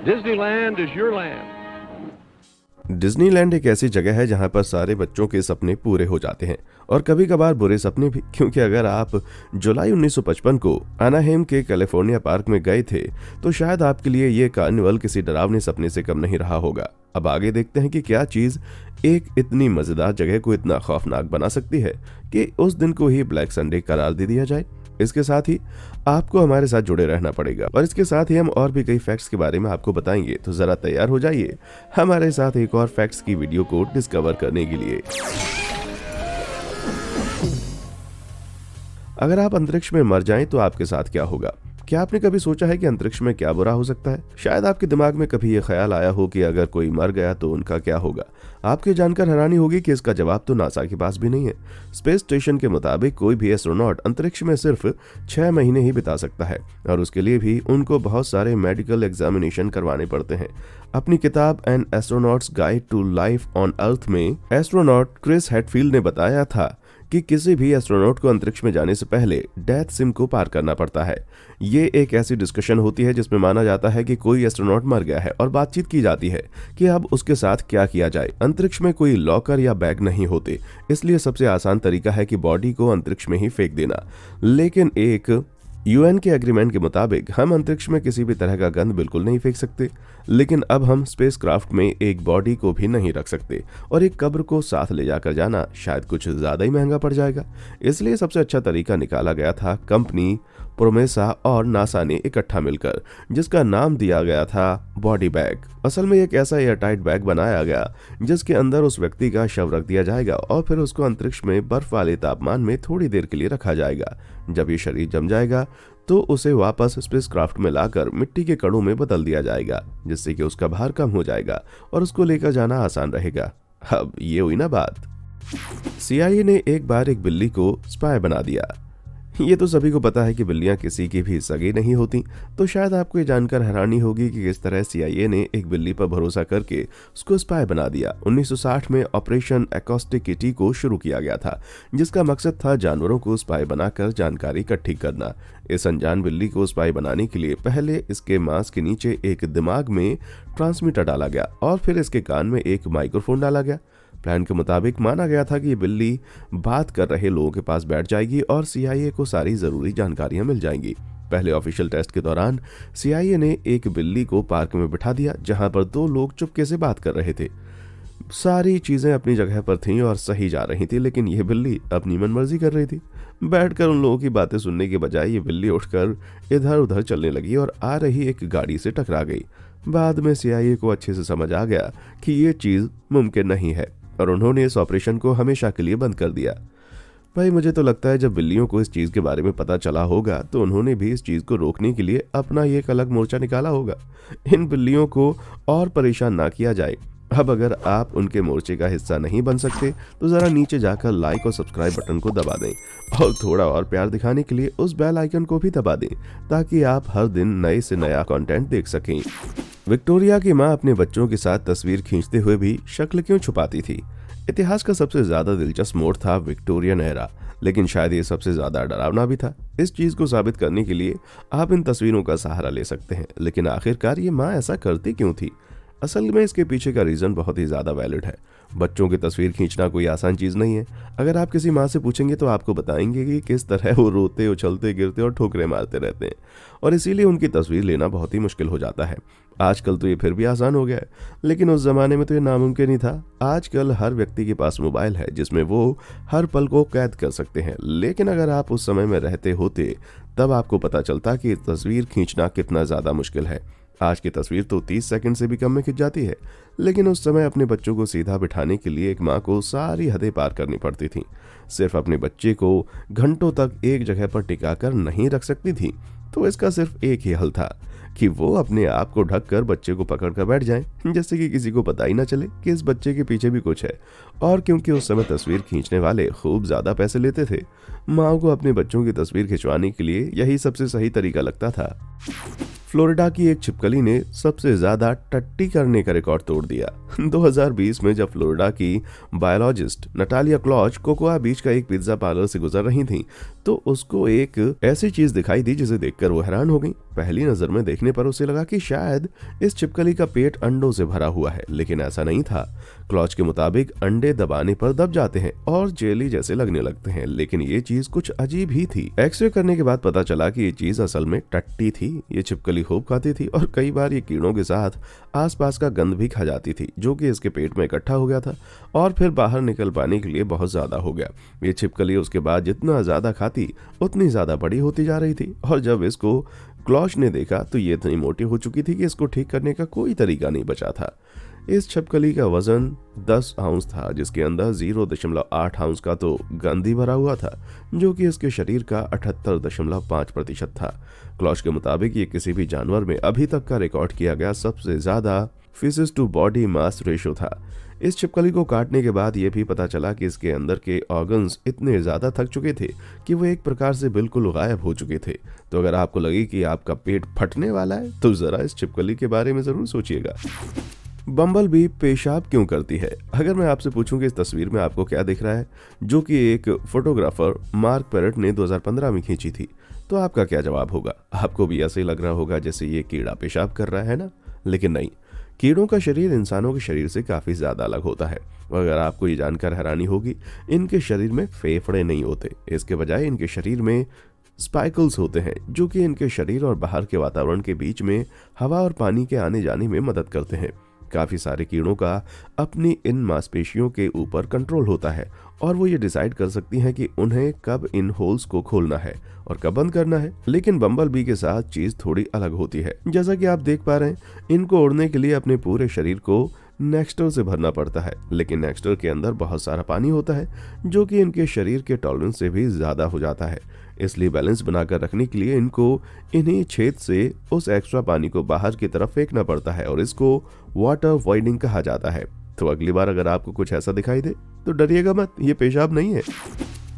Disneyland is your land. Disneyland एक ऐसी जगह है जहां पर सारे बच्चों के सपने पूरे हो जाते हैं और कभी कभार बुरे सपने भी, क्योंकि अगर आप जुलाई 1955 को एनाहेम के कैलिफोर्निया पार्क में गए थे तो शायद आपके लिए ये कार्निवल किसी डरावने सपने से कम नहीं रहा होगा। अब आगे देखते हैं कि क्या चीज एक इतनी मजेदार जगह को इतना खौफनाक बना सकती है कि उस दिन को ही ब्लैक संडे करार दे दिया जाए। इसके साथ ही आपको हमारे साथ जुड़े रहना पड़ेगा और इसके साथ ही हम और भी कई फैक्ट्स के बारे में आपको बताएंगे, तो जरा तैयार हो जाइए हमारे साथ एक और फैक्ट्स की वीडियो को डिस्कवर करने के लिए। अगर आप अंतरिक्ष में मर जाएं तो आपके साथ क्या होगा? क्या आपने कभी सोचा है कि अंतरिक्ष में क्या बुरा हो सकता है? शायद आपके दिमाग में कभी ये ख्याल आया हो कि अगर कोई मर गया तो उनका क्या होगा। आपके जानकर हैरानी होगी कि इसका जवाब तो नासा के पास भी नहीं है। स्पेस स्टेशन के मुताबिक कोई भी एस्ट्रोनॉट अंतरिक्ष में सिर्फ 6 महीने ही बिता सकता है और उसके लिए भी उनको बहुत सारे मेडिकल एग्जामिनेशन करवाने पड़ते हैं। अपनी किताब an astronaut's guide to life on earth में एस्ट्रोनॉट क्रिस हेडफील्ड ने बताया था कि किसी भी एस्ट्रोनॉट को अंतरिक्ष में जाने से पहले डेथ सिम को पार करना पड़ता है। ये एक ऐसी डिस्कशन होती है जिसमें माना जाता है कि कोई एस्ट्रोनॉट मर गया है और बातचीत की जाती है कि अब उसके साथ क्या किया जाए। अंतरिक्ष में कोई लॉकर या बैग नहीं होते, इसलिए सबसे आसान तरीका है कि बॉडी को अंतरिक्ष में ही फेंक देना। लेकिन एक यूएन के एग्रीमेंट के मुताबिक हम अंतरिक्ष में किसी भी तरह का गंद बिल्कुल नहीं फेंक सकते, लेकिन अब हम स्पेसक्राफ्ट में एक बॉडी को भी नहीं रख सकते और एक कब्र को साथ ले जाकर जाना शायद कुछ ज्यादा ही महंगा पड़ जाएगा। इसलिए सबसे अच्छा तरीका निकाला गया था कंपनी प्रोमेसा और नासा ने इकट्ठा मिलकर, जिसका नाम दिया गया था बॉडी बैग। असल में एक ऐसा एयरटाइट बैग बनाया गया जिसके अंदर उस व्यक्ति का शव रख दिया जाएगा और फिर उसको अंतरिक्ष में बर्फ वाले तापमान में थोड़ी देर के लिए रखा जाएगा। जब ये शरीर जम जाएगा तो उसे वापस स्पेसक्राफ्ट में लाकर मिट्टी के कणों में बदल दिया जाएगा, जिससे कि उसका भार कम हो जाएगा और उसको लेकर जाना आसान रहेगा। अब ये हुई ना बात। CIA ने एक बार एक बिल्ली को स्पाई बना दिया। ये तो सभी को पता है कि बिल्लियां किसी की भी सगी नहीं होती, तो शायद आपको ये जानकर हैरानी होगी कि किस तरह CIA ने एक बिल्ली पर भरोसा करके उसको स्पाई बना दिया। 1960 में ऑपरेशन एकॉस्टिक किटी को शुरू किया गया था, जिसका मकसद था जानवरों को स्पाई बनाकर जानकारी इकट्ठी करना। इस अनजान बिल्ली को स्पाई बनाने के लिए पहले इसके मांस के नीचे एक दिमाग में ट्रांसमीटर डाला गया और फिर इसके कान में एक माइक्रोफोन डाला गया। प्लान के मुताबिक माना गया था कि ये बिल्ली बात कर रहे लोगों के पास बैठ जाएगी और CIA को सारी जरूरी जानकारियां मिल जाएंगी। पहले ऑफिशियल टेस्ट के दौरान CIA ने एक बिल्ली को पार्क में बिठा दिया जहां पर 2 लोग चुपके से बात कर रहे थे। सारी चीजें अपनी जगह पर थीं और सही जा रही थी, लेकिन यह बिल्ली अपनी मनमर्जी कर रही थी। बैठकर उन लोगों की बातें सुनने के बजाय ये बिल्ली उठकर इधर उधर चलने लगी और आ रही एक गाड़ी से टकरा गई। बाद में CIA को अच्छे से समझ आ गया कि ये चीज मुमकिन नहीं है और उन्होंने इस ऑपरेशन को हमेशा के लिए बंद कर दिया। भाई मुझे तो लगता है जब बिल्लियों को इस चीज के बारे में पता चला होगा तो उन्होंने भी इस चीज को रोकने के लिए अपना ये एक अलग मोर्चा निकाला होगा। इन बिल्लियों को और परेशान ना किया जाए। अब अगर आप उनके मोर्चे का हिस्सा नहीं बन सकते तो जरा नीचे जाकर लाइक और सब्सक्राइब बटन को दबा दें और थोड़ा और प्यार दिखाने के लिए उस बेल आइकन को भी दबा दें ताकि आप हर दिन नए से नया कंटेंट देख सकें। विक्टोरिया की मां अपने बच्चों के साथ तस्वीर खींचते हुए भी शक्ल क्यों छुपाती थी? इतिहास का सबसे ज्यादा दिलचस्प मोड़ था विक्टोरियन एरा, लेकिन शायद ये सबसे ज्यादा डरावना भी था। इस चीज को साबित करने के लिए आप इन तस्वीरों का सहारा ले सकते हैं, लेकिन आखिरकार ये माँ ऐसा करती क्यों थी? असल में इसके पीछे का रीजन बहुत ही ज्यादा वैलिड है। बच्चों की तस्वीर खींचना कोई आसान चीज नहीं है। अगर आप किसी माँ से पूछेंगे तो आपको बताएंगे कि किस तरह वो रोते, उछलते, गिरते और ठोकरें मारते रहते हैं और इसीलिए उनकी तस्वीर लेना बहुत ही मुश्किल हो जाता है। आजकल तो ये फिर भी आसान हो गया है, लेकिन उस जमाने में तो ये नामुमकिन ही था। आजकल हर व्यक्ति के पास मोबाइल है जिसमें वो हर पल को कैद कर सकते हैं, लेकिन अगर आप उस समय में रहते होते तब आपको पता चलता कि तस्वीर खींचना कितना ज्यादा मुश्किल है। आज की तस्वीर तो 30 सेकंड से भी कम में खिंच जाती है, लेकिन उस समय अपने बच्चों को सीधा बिठाने के लिए एक माँ को सारी हदें पार करनी पड़ती थी। सिर्फ अपने बच्चे को घंटों तक एक जगह पर टिका कर नहीं रख सकती थी, तो इसका सिर्फ एक ही हल था कि वो अपने आप को ढक कर बच्चे को पकड़ कर बैठ जाएं। जैसे कि किसी को पता ही ना चले कि इस बच्चे के पीछे भी कुछ है। और क्योंकि उस समय तस्वीर खींचने वाले खूब ज्यादा पैसे लेते थे, माओ को अपने बच्चों की तस्वीर खिंचवाने के लिए यही सबसे सही तरीका लगता था। फ्लोरिडा की एक छिपकली ने सबसे ज्यादा टट्टी करने का रिकॉर्ड तोड़ दिया। 2020 में जब फ्लोरिडा की बायोलॉजिस्ट नटालिया क्लॉच कोकोआ बीच का एक पिज्जा पार्लर से गुजर रही थी, तो उसको एक ऐसी चीज दिखाई दी जिसे देखकर वो हैरान हो गई। पहली नजर में देखने पर उसे लगा कि शायद इस छिपकली का पेट अंडों से भरा हुआ है, लेकिन ऐसा नहीं था। क्लॉच के मुताबिक अंडे दबाने पर दब जाते हैं और जेली जैसे लगने लगते हैं, लेकिन ये चीज कुछ अजीब ही थी। एक्सरे करने के बाद पता चला कि ये चीज असल में टट्टी थी। ये छिपकली खूब खाती थी और कई बार ये कीड़ों के साथ आसपास का गंद भी खा जाती थी, जो कि इसके पेट में इकट्ठा हो गया था और फिर बाहर निकल पाने के लिए बहुत ज्यादा हो गया। ये छिपकली उसके बाद जितना ज्यादा खाती उतनी ज्यादा बड़ी होती जा रही थी, और जब इसको क्लॉच ने देखा तो ये इतनी मोटी हो चुकी थी कि इसको ठीक करने का कोई तरीका नहीं बचा था। इस छिपकली का वजन 10 आउंस था, जिसके अंदर 0.8 आउंस का तो गंद ही भरा हुआ था, जो कि इसके शरीर का 78.5% था। क्लॉच के मुताबिक ये किसी भी जानवर में अभी तक का रिकॉर्ड किया गया सबसे ज्यादा fishes to body mass ratio था। इस छिपकली को काटने के बाद ये भी पता चला कि इसके अंदर के ऑर्गन्स इतने ज्यादा थक चुके थे कि वो एक प्रकार से बिल्कुल गायब हो चुके थे। तो अगर आपको लगे कि आपका पेट फटने वाला है, तो जरा इस छिपकली के बारे में जरूर सोचिएगा। बम्बल बी पेशाब क्यों करती है? अगर मैं आपसे पूछूं कि इस तस्वीर में आपको क्या दिख रहा है, जो कि एक फोटोग्राफर मार्क पेरेट ने 2015 में खींची थी, तो आपका क्या जवाब होगा? आपको भी ऐसे ही लग रहा होगा जैसे ये कीड़ा पेशाब कर रहा है ना? लेकिन नहीं, कीड़ों का शरीर इंसानों के शरीर से काफी ज्यादा अलग होता है। अगर आपको ये जानकर हैरानी होगी, इनके शरीर में फेफड़े नहीं होते। इसके बजाय इनके शरीर में स्पाइकल्स होते हैं, जो कि इनके शरीर और बाहर के वातावरण के बीच में हवा और पानी के आने जाने में मदद करते हैं। काफी सारे कीड़ों का अपनी इन मांसपेशियों के ऊपर कंट्रोल होता है और वो ये डिसाइड कर सकती हैं कि उन्हें कब इन होल्स को खोलना है और कब बंद करना है। लेकिन बम्बल बी के साथ चीज थोड़ी अलग होती है। जैसा कि आप देख पा रहे हैं, इनको उड़ने के लिए अपने पूरे शरीर को नेक्स्टर से भरना पड़ता है, लेकिन नेक्स्टर के अंदर बहुत सारा पानी होता है, जो कि इनके शरीर के टॉलरेंस से भी ज्यादा हो जाता है। इसलिए बैलेंस बनाकर रखने के लिए इनको इन्हीं छेद से उस एक्स्ट्रा पानी को बाहर की तरफ फेंकना पड़ता है और इसको वाटर वॉइडिंग कहा जाता है। तो अगली बार अगर आपको कुछ ऐसा दिखाई दे तो डरिएगा मत, ये पेशाब नहीं है।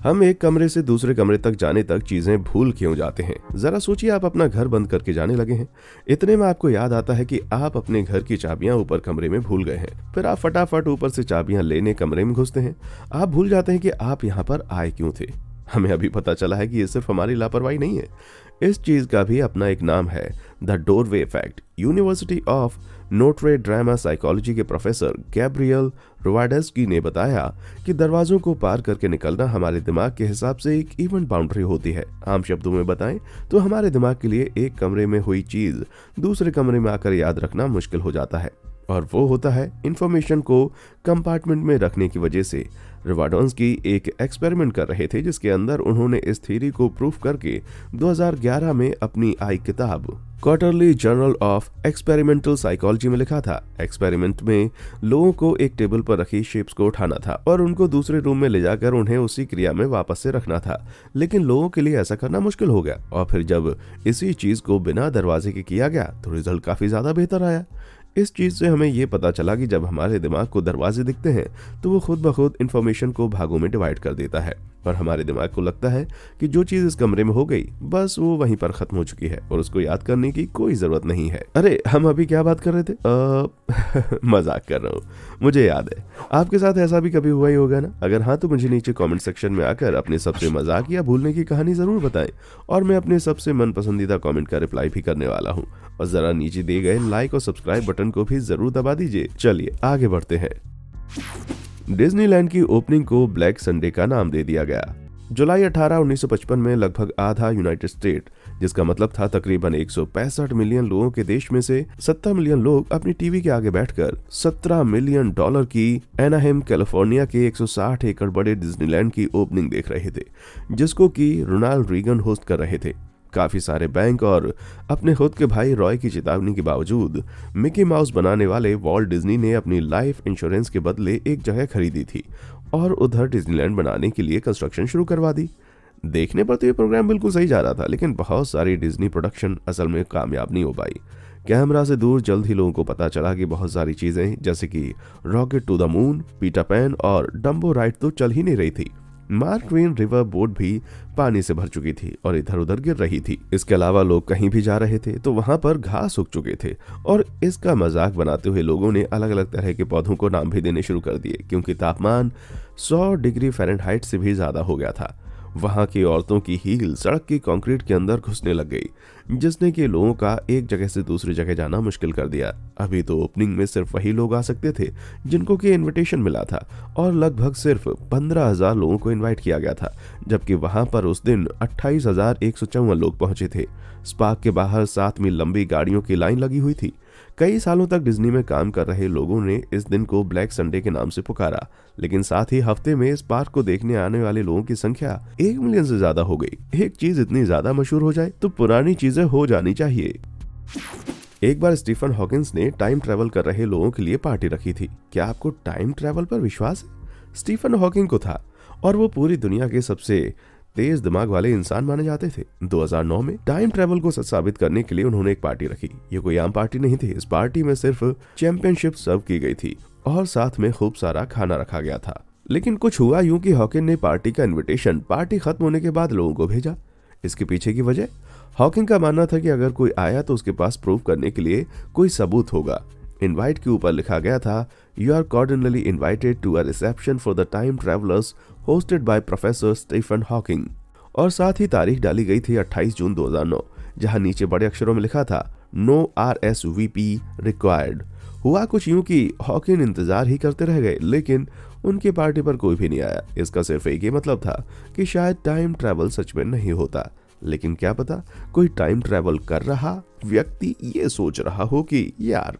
हम एक कमरे से दूसरे कमरे तक जाने तक चीजें भूल क्यों जाते हैं? जरा सोचिए, आप अपना घर बंद करके जाने लगे हैं, इतने में आपको याद आता है कि आप अपने घर की चाबियां ऊपर कमरे में भूल गए हैं। फिर आप फटाफट ऊपर से चाबियां लेने कमरे में घुसते हैं। आप भूल जाते हैं कि आप यहाँ पर आए क्यों थे। हमें अभी पता चला है कि ये सिर्फ हमारी लापरवाही नहीं है, इस चीज का भी अपना एक नाम है, the doorway effect. University of Notre drama psychology के प्रोफेसर गैब्रियल रोवाडेस्की ने बताया कि दरवाजों को पार करके निकलना हमारे दिमाग के हिसाब से एक इवेंट बाउंड्री होती है। आम शब्दों में बताएं तो हमारे दिमाग के लिए एक कमरे में हुई चीज दूसरे कमरे में आकर याद रखना मुश्किल हो जाता है, और वो होता है इंफॉर्मेशन को कंपार्टमेंट में रखने की वजह से। रोवाडोस्की एक एक्सपेरिमेंट कर रहे थे जिसके अंदर उन्होंने इस थ्योरी को प्रूफ करके 2011 में अपनी आई किताब quarterly journal of experimental psychology में लिखा था। एक्सपेरिमेंट में लोगों को एक टेबल पर रखी शिप्स को उठाना था और उनको दूसरे रूम में ले जाकर उन्हें उसी क्रिया में वापस से रखना था, लेकिन लोगों के लिए ऐसा करना मुश्किल हो गया। और फिर जब इसी चीज को बिना दरवाजे के किया गया तो रिजल्ट काफी ज्यादा बेहतर आया। इस चीज से हमें ये पता चला कि जब हमारे दिमाग को दरवाजे दिखते हैं तो वो खुद ब खुद इन्फॉर्मेशन को भागों में डिवाइड कर देता है, और हमारे दिमाग को लगता है कि जो चीज इस कमरे में हो गई बस वो वहीं पर खत्म हो चुकी है और उसको याद करने की कोई जरूरत नहीं है। अरे हम अभी क्या बात कर रहे थे? मजाक कर रहा हूँ, मुझे याद है। आपके साथ ऐसा भी कभी हुआ ही होगा ना? अगर हाँ तो मुझे नीचे कमेंट सेक्शन में आकर अपने सबसे मजाक या भूलने की कहानी जरूर बताएं, और मैं अपने सबसे मन पसंदीदा कमेंट का रिप्लाई भी करने वाला हूँ। और जरा नीचे दिए गए लाइक और सब्सक्राइब बटन को भी जरूर दबा दीजिए। चलिए आगे बढ़ते हैं। डिज्नीलैंड की ओपनिंग को ब्लैक संडे का नाम दे दिया गया। जुलाई 18, 1955 में लगभग आधा यूनाइटेड स्टेट, जिसका मतलब था तकरीबन 165 मिलियन लोगों के देश में से 70 मिलियन लोग अपनी टीवी के आगे बैठकर $17 मिलियन की एनाहेम कैलिफोर्निया के 160 एकड़ बड़े डिज्नीलैंड की ओपनिंग देख रहे थे, जिसको कि रोनाल्ड रीगन होस्ट कर रहे थे। काफी सारे बैंक और अपने खुद के भाई रॉय की चेतावनी के बावजूद मिकी माउस बनाने वाले वॉल्ट डिज्नी ने अपनी लाइफ इंश्योरेंस के बदले एक जगह खरीदी थी और उधर डिज्नीलैंड बनाने के लिए कंस्ट्रक्शन शुरू करवा दी। देखने पर तो ये प्रोग्राम बिल्कुल सही जा रहा था, लेकिन बहुत सारी डिज्नी प्रोडक्शन असल में कामयाब नहीं हो पाई, कैमरा से दूर जल्द ही लोगों को पता चला कि बहुत सारी चीजें जैसे कि rocket to the moon, Peter Pan और डम्बो राइड तो चल ही नहीं रही थी। मार्क ट्वेन रिवर बोट भी पानी से भर चुकी थी और इधर उधर गिर रही थी। इसके अलावा लोग कहीं भी जा रहे थे तो वहां पर घास उग चुके थे और इसका मजाक बनाते हुए लोगों ने अलग अलग तरह के पौधों को नाम भी देने शुरू कर दिए, क्योंकि तापमान 100 डिग्री फ़ारेनहाइट से भी ज्यादा हो गया था। वहां की औरतों की हील सड़क की कंक्रीट के अंदर घुसने लग गई, जिसने कि लोगों का एक जगह से दूसरी जगह जाना मुश्किल कर दिया। अभी तो ओपनिंग में सिर्फ वही लोग आ सकते थे जिनको कि इनविटेशन मिला था और लगभग सिर्फ 15,000 लोगों को इनवाइट किया गया था, जबकि वहां पर उस दिन 28,154 लोग पहुंचे थे। स्पार्क के बाहर 7 मील लंबी गाड़ियों की लाइन लगी हुई थी। कई सालों तक डिज्नी में काम कर रहे लोगों ने इस दिन को ब्लैक संडे के नाम से पुकारा, लेकिन साथ ही हफ्ते में इस पार्क को देखने आने वाले लोगों की संख्या 1 मिलियन से ज्यादा हो गई। एक चीज इतनी ज्यादा मशहूर हो जाए तो पुरानी चीजें हो जानी चाहिए। एक बार स्टीफन हॉकिंस ने टाइम ट्रेवल कर रहे लोगों के लिए पार्टी रखी थी। क्या आपको टाइम ट्रेवल पर विश्वास है? स्टीफन हॉकिंग को था और वो पूरी दुनिया के सबसे तेज दिमाग वाले इंसान माने जाते थे। 2009 में टाइम ट्रेवल को सच साबित करने के लिए उन्होंने एक पार्टी रखी। ये कोई आम पार्टी नहीं थी। इस पार्टी में सिर्फ चैंपियनशिप सर्व की गई थी और साथ में खूब सारा खाना रखा गया था। लेकिन कुछ हुआ यूं कि हॉकिंग ने पार्टी का इनविटेशन पार्टी खत्म होने के बाद लोगों को भेजा। इसके पीछे की वजह, हॉकिंग का मानना था कि अगर कोई आया तो उसके पास प्रूव करने के लिए कोई सबूत होगा। इनवाइट के ऊपर लिखा गया था, you are cordially invited to a reception for the time travellers hosted by professor Stephen Hawking. और साथ ही तारीख डाली गई थी 28 जून 2009, जहां नीचे बड़े अक्षरों में लिखा था, नो RSVP रिक्वायर्ड। हुआ कुछ यूं कि हॉकिंग इंतजार ही करते रह गए, लेकिन उनकी पार्टी पर कोई भी नहीं आया। इसका सिर्फ एक ही मतलब था कि शायद टाइम ट्रैवल सच में नहीं होता। लेकिन क्या पता कोई टाइम ट्रैवल कर रहा व्यक्ति ये सोच रहा हो कि यार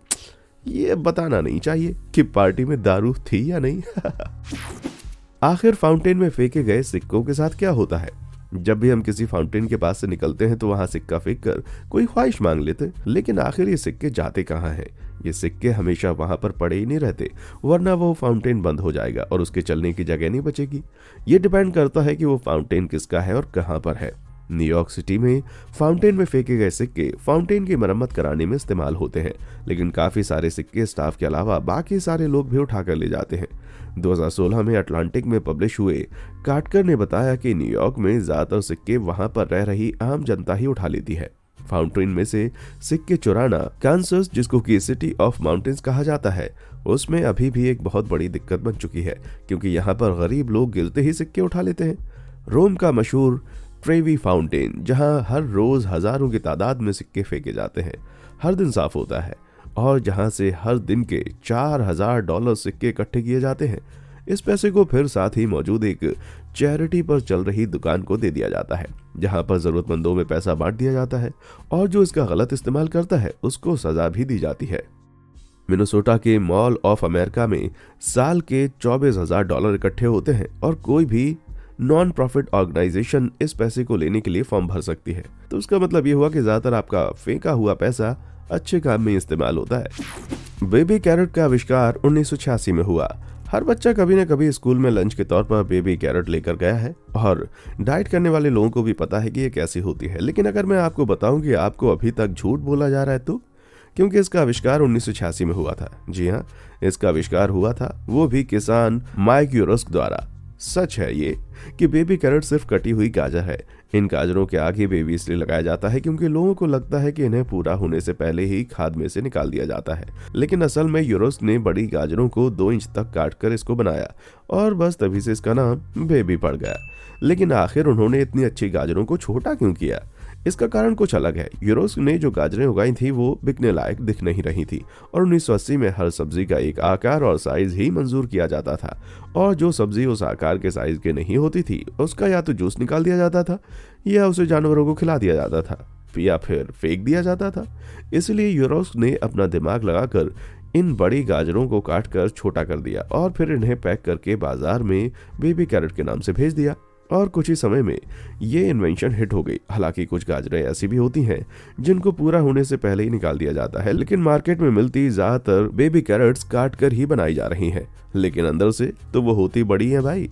ये बताना नहीं चाहिए कि पार्टी में दारू थी या नहीं। आखिर फाउंटेन में फेंके गए सिक्कों के साथ क्या होता है? जब भी हम किसी फाउंटेन के पास से निकलते हैं तो वहां सिक्का फेंक कर कोई ख्वाहिश मांग लेते, लेकिन आखिर ये सिक्के जाते कहाँ हैं? ये सिक्के हमेशा वहां पर पड़े ही नहीं रहते, वरना वो फाउंटेन बंद हो जाएगा और उसके चलने की जगह नहीं बचेगी। ये डिपेंड करता है कि वो फाउंटेन किसका है और कहाँ पर है। न्यूयॉर्क सिटी में फाउंटेन में फेंके गए सिक्के फाउंटेन की मरम्मत कराने में इस्तेमाल होते हैं, लेकिन काफी सारे सिक्के स्टाफ के अलावा बाकी सारे लोग भी उठाकर ले जाते हैं। 2016 में अटलांटिक में पब्लिश हुए कार्टकर ने बताया कि न्यूयॉर्क में ज्यादातर सिक्के वहां पर रह रही आम जनता ही उठा लेती है। फाउंटेन में से सिक्के चुराना कांसास, जिसको कि सिटी ऑफ माउंटेन्स कहा जाता है, उसमें अभी भी एक बहुत बड़ी दिक्कत बन चुकी है, क्योंकि यहाँ पर गरीब लोग गिरते ही सिक्के उठा लेते हैं। रोम का मशहूर ट्रेवी फाउंटेन, जहां हर रोज हजारों की तादाद में सिक्के फेंके जाते हैं, हर दिन साफ होता है और जहां से हर दिन के $4,000 सिक्के इकट्ठे किए जाते हैं। इस पैसे को फिर साथ ही मौजूद एक चैरिटी पर चल रही दुकान को दे दिया जाता है, जहां पर जरूरतमंदों में पैसा बांट दिया जाता है और जो इसका गलत इस्तेमाल करता है उसको सजा भी दी जाती है। मिनेसोटा के मॉल ऑफ अमेरिका में साल के $24,000 इकट्ठे होते हैं और कोई भी नॉन प्रॉफिट ऑर्गेनाइजेशन इस पैसे को लेने के लिए फॉर्म भर सकती है। तो उसका मतलब ये हुआ कि ज्यादातर आपका फेंका हुआ पैसा अच्छे काम में इस्तेमाल होता है। बेबी कैरेट का आविष्कार 1986 में हुआ। हर बच्चा कभी न कभी स्कूल में लंच के तौर पर बेबी कैरेट लेकर गया है और डाइट करने वाले लोगों को भी पता है कि ये कैसी होती है। लेकिन अगर मैं आपको बताऊं कि आपको अभी तक झूठ बोला जा रहा है तो, क्योंकि इसका आविष्कार 1986 में हुआ था। जी हाँ, इसका आविष्कार हुआ था, वो भी किसान माइक यूरोस्क द्वारा। सच है ये कि बेबी कैरेट सिर्फ कटी हुई गाजर है। इन गाजरों के आगे बेबी इसलिए लगाया जाता है क्योंकि लोगों को लगता है कि इन्हें पूरा होने से पहले ही खाद में से निकाल दिया जाता है। लेकिन असल में यूरोस्क ने बड़ी गाजरों को 2 इंच तक काट कर इसको बनाया और बस तभी से इसका नाम बेबी पड़ गया। लेकिन आखिर उन्होंने इतनी अच्छी गाजरों को छोटा क्यों किया? इसका कारण कुछ अलग है। यूरोस्क ने जो गाजरें उगाई थी वो बिकने लायक दिख नहीं रही थी और 1980 में हर सब्जी का एक आकार और साइज ही मंजूर किया जाता था और जो सब्जी उस आकार के साइज के नहीं होती थी उसका या तो जूस निकाल दिया जाता था या उसे जानवरों को खिला दिया जाता था या फिर फेंक दिया जाता था। इसलिए यूरोस्क ने अपना दिमाग लगाकर इन बड़ी गाजरों को काटकर छोटा कर दिया और फिर इन्हें पैक करके बाजार में बेबी कैरेट के नाम से भेज दिया और कुछ ही समय में ये इन्वेंशन हिट हो गई। हालांकि कुछ गाजरें ऐसी भी होती हैं जिनको पूरा होने से पहले ही निकाल दिया जाता है, लेकिन मार्केट में मिलती ज्यादातर बेबी कैरेट्स काट कर ही बनाई जा रही हैं, लेकिन अंदर से तो वो होती बड़ी है भाई।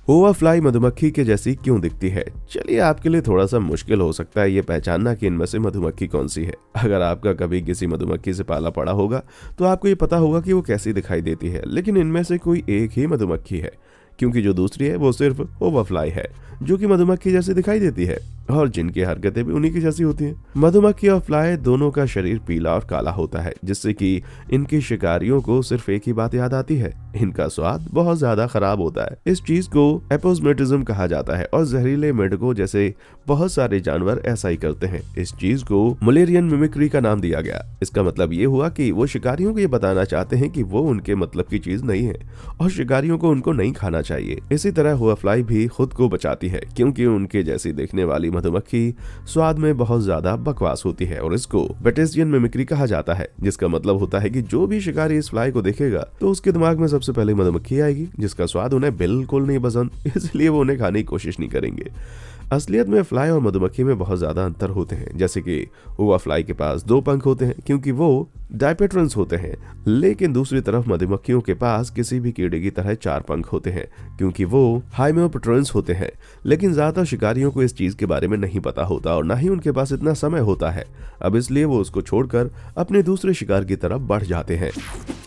होवा फ्लाई मधुमक्खी के जैसी क्यों दिखती है? चलिए, आपके लिए थोड़ा सा मुश्किल हो सकता है ये पहचानना कि इनमें से मधुमक्खी कौन सी है। अगर आपका कभी किसी मधुमक्खी से पाला पड़ा होगा तो आपको ये पता होगा कि वो कैसी दिखाई देती है, लेकिन इनमें से कोई एक ही मधुमक्खी है, क्योंकि जो दूसरी है वो सिर्फ होवा फ्लाई है, जो कि मधुमक्खी जैसी दिखाई देती है और जिनकी हरकतें भी उन्हीं की जैसी होती हैं। मधुमक्खी और फ्लाई दोनों का शरीर पीला और काला होता है, जिससे कि इनके शिकारियों को सिर्फ एक ही बात याद आती है, इनका स्वाद बहुत ज्यादा खराब होता है। इस चीज को एपोस्मेटिज्म कहा जाता है और जहरीले मेंढकों जैसे बहुत सारे जानवर ऐसा ही करते हैं। इस चीज को मुलेरियन मिमिक्री का नाम दिया गया। इसका मतलब ये हुआ कि वो शिकारियों को ये बताना चाहते हैं कि वो उनके मतलब की चीज नहीं है और शिकारियों को उनको नहीं खाना चाहिए। इसी तरह हुआ फ्लाई भी खुद को बचाती है, क्योंकि उनके जैसी देखने वाली मधुमक्खी स्वाद में बहुत ज्यादा बकवास होती है और इसको बेटेसियन मिमिक्री कहा जाता है, जिसका मतलब होता है कि जो भी शिकारी इस फ्लाई को देखेगा तो उसके दिमाग में सबसे पहले मधुमक्खी आएगी, जिसका स्वाद उन्हें बिल्कुल नहीं पसंद, इसलिए वो उन्हें खाने की कोशिश नहीं करेंगे। असलियत में फ्लाई और मधुमक्खी में बहुत ज्यादा अंतर होते हैं। जैसे कि हुआ फ्लाई के पास 2 पंख होते हैं क्योंकि वो डायपेट्रन्स होते हैं, लेकिन दूसरी तरफ मधुमक्खियों के पास किसी भी कीड़े की तरह 4 पंख होते हैं क्योंकि वो हाइमेओपेट्रन्स होते हैं। लेकिन ज्यादातर शिकारियों को इस चीज के बारे में नहीं पता होता और ना ही उनके पास इतना समय होता है, अब इसलिए वो उसको छोड़कर अपने दूसरे शिकार की तरफ बढ़ जाते हैं।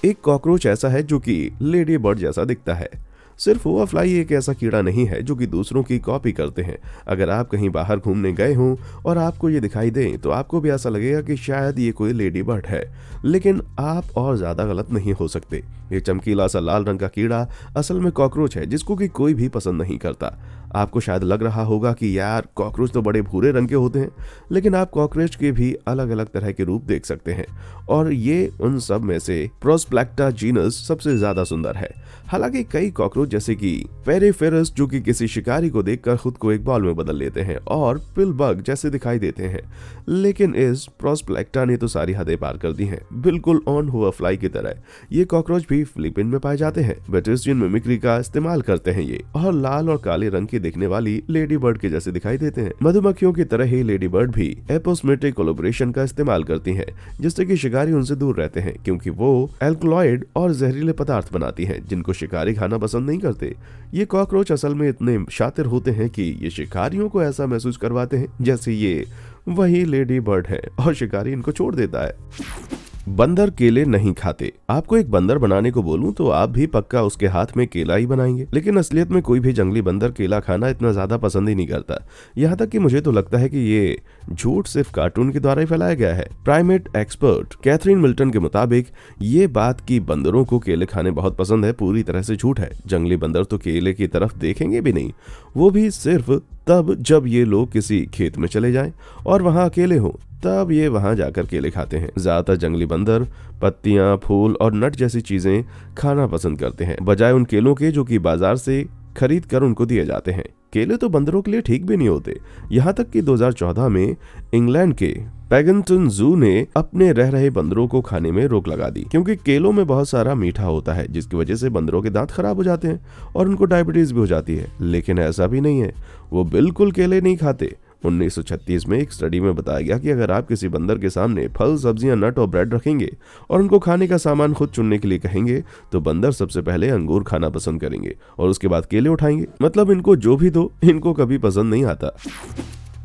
एक कॉकरोच ऐसा है जो कि लेडी बर्ड जैसा दिखता है। सिर्फ हुआ फ्लाई एक ऐसा कीड़ा नहीं है जो कि दूसरों की कॉपी करते हैं। अगर आप कहीं बाहर घूमने गए हों और आपको ये दिखाई दे तो आपको भी ऐसा लगेगा कि शायद ये कोई लेडी बर्ड है, लेकिन आप और ज्यादा गलत नहीं हो सकते। ये चमकीला सा लाल रंग का कीड़ा असल में कॉकरोच है, जिसको कि कोई भी पसंद नहीं करता। आपको शायद लग रहा होगा कि यार कॉकरोच तो बड़े भूरे रंग के होते हैं, लेकिन आप कॉकरोच के भी अलग अलग तरह के रूप देख सकते हैं और ये उन सब में से प्रोस्प्लेक्टा जीनस सबसे ज्यादा सुंदर है। हालांकि कई कॉकरोच जैसे कि पेरिफेरस जो कि किसी शिकारी को देखकर खुद को एक बॉल में बदल लेते हैं और पिलबग जैसे दिखाई देते हैं, लेकिन इस प्रोस्प्लेक्टा ने तो सारी हदें पार कर दी हैं। बिल्कुल ऑन हुआ फ्लाई की तरह ये कॉकरोच भी फिलीपीन में पाए जाते हैं। बेटेसियन मिमिक्री का इस्तेमाल करते हैं ये और लाल और काले रंग की दिखने वाली लेडी बर्ड के जैसे दिखाई देते हैं। मधुमक्खियों की तरह ही लेडी बर्ड भी एपोस्मेटिक कोलैबोरेशन का इस्तेमाल करती हैं, जिससे कि शिकारी उनसे दूर रहते हैं क्योंकि वो एल्कलॉइड और जहरीले पदार्थ बनाती हैं जिनको शिकारी खाना पसंद नहीं करते। ये कॉकरोच असल में इतने शातिर होते हैं कि ये शिकारियों को ऐसा महसूस करवाते हैं जैसे ये वही लेडी बर्ड है और शिकारी इनको छोड़ देता है। बंदर केले नहीं खाते। आपको एक बंदर बनाने को बोलूं तो आप भी पक्का उसके हाथ में केला ही बनाएंगे, लेकिन असलियत में कोई भी जंगली बंदर केला खाना इतना ज्यादा पसंद ही नहीं करता। यहाँ तक कि मुझे तो लगता है कि ये झूठ सिर्फ कार्टून के द्वारा ही फैलाया गया है। प्राइमेट एक्सपर्ट कैथरीन मिल्टन के मुताबिक ये बात कि बंदरों को केले खाने बहुत पसंद है पूरी तरह से झूठ है। जंगली बंदर तो केले की तरफ देखेंगे भी नहीं, वो भी सिर्फ तब जब ये लोग किसी खेत में चले जाएं और वहां अकेले हों, तब ये वहां जाकर केले खाते हैं। ज्यादातर जंगली बंदर पत्तियां, फूल और नट जैसी चीजें खाना पसंद करते हैं, बजाय उन केलों के जो कि बाजार से खरीद कर उनको दिए जाते हैं। केले तो बंदरों के लिए ठीक भी नहीं होते। यहाँ तक कि 2014 में इंग्लैंड के पैगन्टन जू ने अपने रह रहे बंदरों को खाने में रोक लगा दी, क्योंकि केलों में बहुत सारा मीठा होता है, जिसकी वजह से बंदरों के दांत खराब हो जाते हैं और उनको डायबिटीज भी हो जाती है। लेकिन ऐसा भी नहीं है, वो बिल्कुल केले नहीं खाते। 1936 में एक स्टडी में बताया गया कि अगर आप किसी बंदर के सामने फल, सब्जियां, नट और ब्रेड रखेंगे और उनको खाने का सामान खुद चुनने के लिए कहेंगे तो बंदर सबसे पहले अंगूर खाना पसंद करेंगे और उसके बाद केले उठाएंगे। मतलब इनको जो भी दो, इनको कभी पसंद नहीं आता।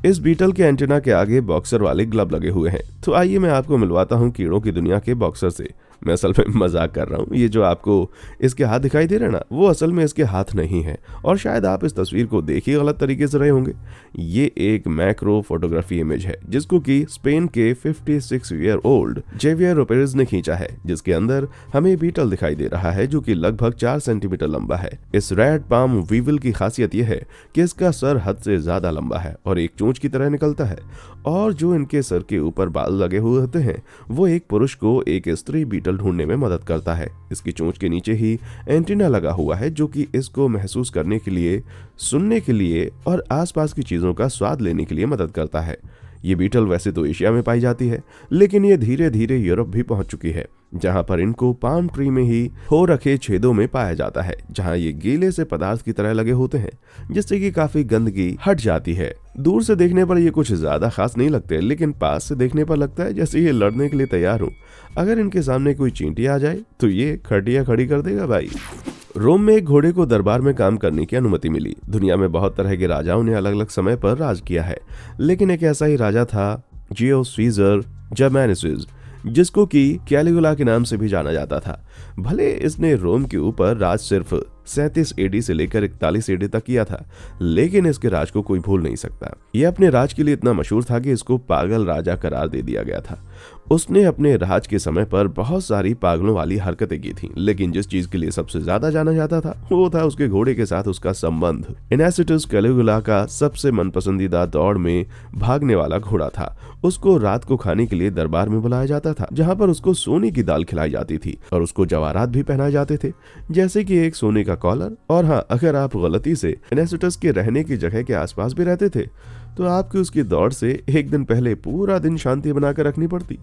इस बीटल के एंटेना के आगे बॉक्सर वाले ग्लब लगे हुए हैं, तो आइए मैं आपको मिलवाता हूँ कीड़ों की दुनिया के बॉक्सर से। मैं असल में मजाक कर रहा हूँ। ये जो आपको इसके हाथ दिखाई दे रहे हैं ना, वो असल में इसके हाथ नहीं है और शायद आप इस तस्वीर को देख ही गलत तरीके से रहे होंगे। ये एक मैक्रो फोटोग्राफी इमेज है जिसको कि स्पेन के 56 ईयर ओल्ड जेवियर रोपेरेज ने खींचा है, जिसके अंदर हमें बीटल दिखाई दे रहा है जो कि लगभग 4 सेंटीमीटर लंबा है। इस रेड पाम वीवल की खासियत यह है कि इसका सर हद से ज्यादा लंबा है और एक चोंच की तरह निकलता है, और जो इनके सर के ऊपर बाल लगे हुए होते हैं वो एक पुरुष को एक स्त्री बीटल ढूंढने में मदद करता है। इसकी चोंच के नीचे ही एंटीना लगा हुआ है जो कि इसको महसूस करने के लिए, सुनने के लिए और आसपास की चीजों का स्वाद लेने के लिए मदद करता है। ये बीटल वैसे तो एशिया में पाई जाती है, लेकिन ये धीरे धीरे यूरोप भी पहुंच चुकी है, जहां पर इनको पाम ट्री में ही हो रखे छेदों में पाया जाता है, जहां ये गीले से पदार्थ की तरह लगे होते हैं, जिससे कि काफी गंदगी हट जाती है। दूर से देखने पर ये कुछ ज्यादा खास नहीं लगते, लेकिन पास से देखने पर लगता है जैसे ये लड़ने के लिए तैयार हो। अगर इनके सामने कोई चींटी आ जाए तो ये खटिया खड़ी कर देगा भाई। रोम में एक घोड़े को दरबार में काम करने की अनुमति मिली। दुनिया में बहुत तरह के राजाओं ने अलग अलग समय पर राज किया है, लेकिन एक ऐसा ही राजा था जियोस सीजर जर्मेनिसिस, जिसको कि कैलिगुला के नाम से भी जाना जाता था। भले इसने रोम के ऊपर राज सिर्फ 37 एडी से लेकर 41 एडी तक किया था, लेकिन इसके राज को कोई भूल नहीं सकता। यह अपने राज के लिए इतना मशहूर था कि इसको पागल राजा करार दे दिया गया था। उसने अपने राज के समय पर बहुत सारी पागलों वाली हरकतें की थी, लेकिन जिस चीज के लिए सबसे ज्यादा जाना जाता था वो था उसके घोड़े के साथ उसका संबंध। इनेसिटस कैलिगुला का सबसे मनपसंदीदा दौड़ में भागने वाला घोड़ा था। उसको रात को खाने के लिए दरबार में बुलाया जाता था, जहाँ पर उसको सोने की दाल खिलाई जाती थी और उसको जवाहरात भी पहनाए जाते थे, जैसे कि एक सोने का कॉलर। और हाँ, अगर आप गलती से इनेसिटस के रहने की जगह के आसपास भी रहते थे तो आपकी उसकी दौड़ से एक दिन पहले पूरा दिन शांति बनाकर रखनी पड़ती।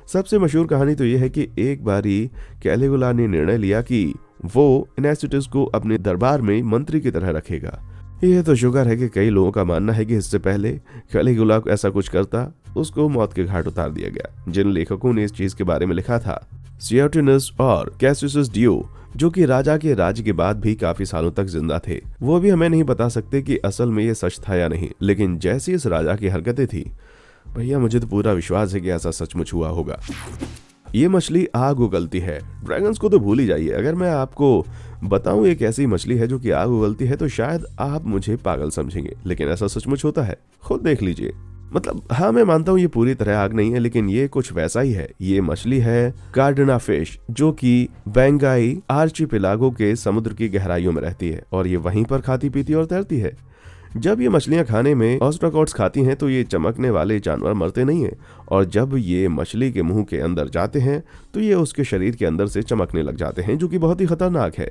सबसे मशहूर कहानी तो यह है कि एक बारी कैलिगुला ने निर्णय लिया कि वो इनेसिटस को अपने दरबार में मंत्री की तरह रखेगा। यह तो शुक्र है कि कई लोगों का मानना है कि इससे पहले कैलिगुला ऐसा कुछ करता उसको मौत के घाट उतार दिया गया। जिन लेखकों ने इस चीज के बारे में लिखा था, सियोटिनस और कैसियस डियो, जो कि राजा के राज्य के बाद भी काफी सालों तक जिंदा थे, वो भी हमें नहीं बता सकते कि असल में ये सच था या नहीं, लेकिन जैसी इस राजा की हरकतें थी, भैया मुझे तो पूरा विश्वास है कि ऐसा सचमुच हुआ होगा। ये मछली आग उगलती है। ड्रैगन्स को तो भूल ही जाइए। अगर मैं आपको बताऊं एक ऐसी मछली है जो कि आग उगलती है तो शायद आप मुझे पागल समझेंगे, लेकिन ऐसा सचमुच होता है, खुद देख लीजिए। मतलब हाँ, मैं मानता हूँ ये पूरी तरह आग नहीं है, लेकिन ये कुछ वैसा ही है। ये मछली है कार्डना फिश, जो कि बेंगाई आर्चिपेलागो के समुद्र की गहराइयों में रहती है और ये वहीं पर खाती पीती और तैरती है। जब ये मछलियां खाने में ऑस्ट्राकॉट्स खाती हैं तो ये चमकने वाले जानवर मरते नहीं हैं, और जब ये मछली के मुंह के अंदर जाते हैं तो ये उसके शरीर के अंदर से चमकने लग जाते हैं, जो कि बहुत ही खतरनाक है,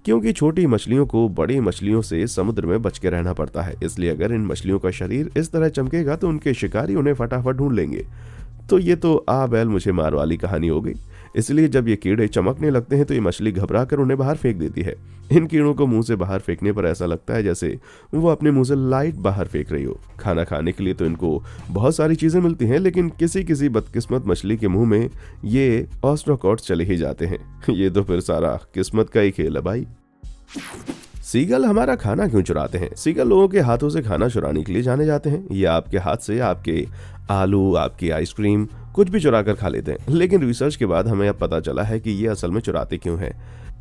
क्योंकि छोटी मछलियों को बड़ी मछलियों से समुद्र में बच के रहना पड़ता है। इसलिए अगर इन मछलियों का शरीर इस तरह चमकेगा तो उनके शिकारी उन्हें फटाफट ढूंढ लेंगे। तो ये तो आ बैल मुझे मार वाली कहानी हो गई। इसलिए जब ये कीड़े चमकने लगते हैं तो ये मछली घबरा कर उन्हें बाहर फेंक देती है। इन कीड़ों को मुंह से बाहर फेंकने पर ऐसा लगता है जैसे वो अपने मुंह से लाइट बाहर फेंक रही हो। खाना खाने के लिए तो इनको बहुत सारी चीजें मिलती हैं, लेकिन किसी किसी बदकिस्मत मछली के मुंह में ये ऑस्ट्राकॉट्स चले ही जाते हैं। ये तो फिर सारा किस्मत का ही खेल है भाई। सीगल हमारा खाना क्यों चुराते हैं? सीगल लोगों के हाथों से खाना चुराने के लिए जाने जाते हैं। ये आपके हाथ से आपके आलू, आपकी आइसक्रीम, कुछ भी चुरा कर खा लेते हैं। लेकिन रिसर्च के बाद हमें अब पता चला है कि ये असल में चुराते क्यों हैं।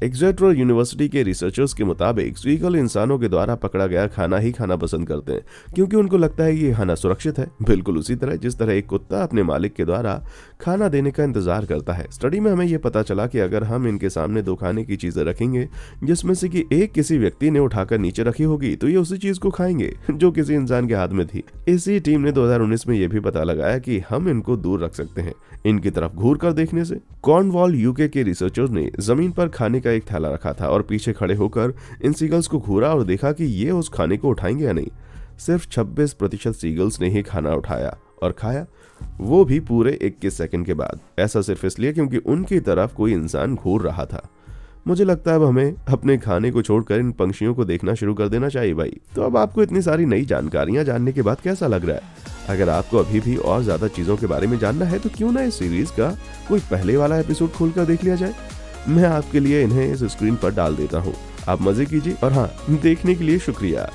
एक्सेटर यूनिवर्सिटी के रिसर्चर्स के मुताबिक सीगल इंसानों के द्वारा पकड़ा गया खाना ही खाना पसंद करते हैं, क्योंकि उनको लगता है ये खाना सुरक्षित है, बिल्कुल उसी तरह जिस तरह एक कुत्ता अपने मालिक के द्वारा खाना देने का इंतजार करता है। स्टडी में हमें यह पता चला कि अगर हम इनके सामने दो खाने की चीजें रखेंगे जिसमें से कि एक किसी व्यक्ति ने उठाकर नीचे रखी होगी, तो ये उसी चीज को खाएंगे जो किसी इंसान के हाथ में थी। इसी टीम ने 2019 में यह भी पता लगाया कि हम इनको दूर रख सकते हैं इनकी तरफ घूर कर देखने से। कॉर्नवॉल यूके के रिसर्चर्स ने जमीन पर खाने का एक थैला रखा था और पीछे खड़े होकर इन सीगल्स को घूरा और देखा कि ये उस खाने को उठाएंगे या नहीं। सिर्फ 26% सीगल्स ने ही खाना उठाया और खाया, वो भी पूरे 21 सेकंड के बाद। ऐसा सिर्फ इसलिए क्योंकि उनकी तरफ कोई इंसान घूर रहा था। मुझे लगता है अब हमें अपने खाने को छोड़कर इन पंछियों को देखना शुरू कर देना चाहिए भाई। तो अब आपको इतनी सारी नई जानकारियां जानने के बाद कैसा लग रहा है? अगर आपको अभी भी और ज्यादा चीजों के बारे में जानना है तो क्यों ना इस सीरीज का कोई पहले वाला एपिसोड खोलकर देख लिया जाए। मैं आपके लिए इन्हें इस स्क्रीन पर डाल देता हूँ, आप मजे कीजिए। और हाँ, देखने के लिए शुक्रिया।